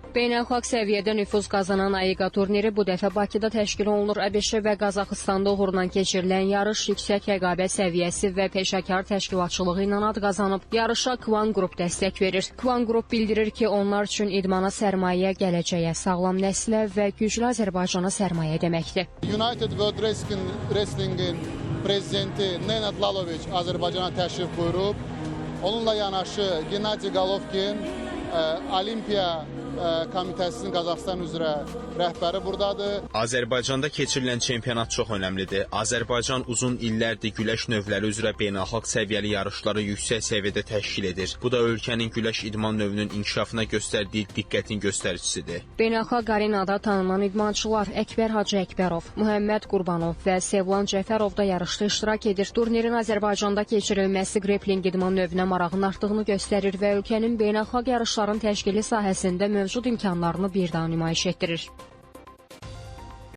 Beynəlxalq səviyyədə nüfuz qazanan AİQA turniri bu dəfə Bakıda təşkil olunur. ABŞ və Qazaxıstanda uğurla keçirilən yarış yüksək rəqabət səviyyəsi və peşəkar təşkilatçılığı ilə ad qazanıb. Yarışa Kvan Qrup dəstək verir. Kvan Qrup bildirir ki, onlar üçün idmana sərmayə, gələcəyə, sağlam nəslə və güclü Azərbaycana sərmayə deməkdir. United World Wrestling'in prezidenti Nenad Laloviç Azərbaycana təşrif buyurub. Onunla yanaşı Gennady Golovkin, Olimpiya Komitəsinin Qazaxıstan üzrə rəhbəri buradadır. Azərbaycanda keçirilən çempionat çox önəmlidir. Azərbaycan uzun illərdir güləş növləri üzrə beynəlxalq səviyyəli yarışları yüksək səviyyədə təşkil edir. Bu da ölkənin güləş idman növünün inkişafına göstərdiyi diqqətin göstəricisidir. Beynəlxalq arenada tanınan idmançılar Əkbər Hacı Əkbərov, Muhammed Qurbanov və Sevlan Cəfərov da yarışda iştirak edir. Turnirin Azərbaycanda keçirilməsi qrepling idman növünə marağın artdığını göstərir və ölkənin beynəlxalq yarışların təşkili sahəsində mövcud imkanlarını bir daha nümayiş etdirir.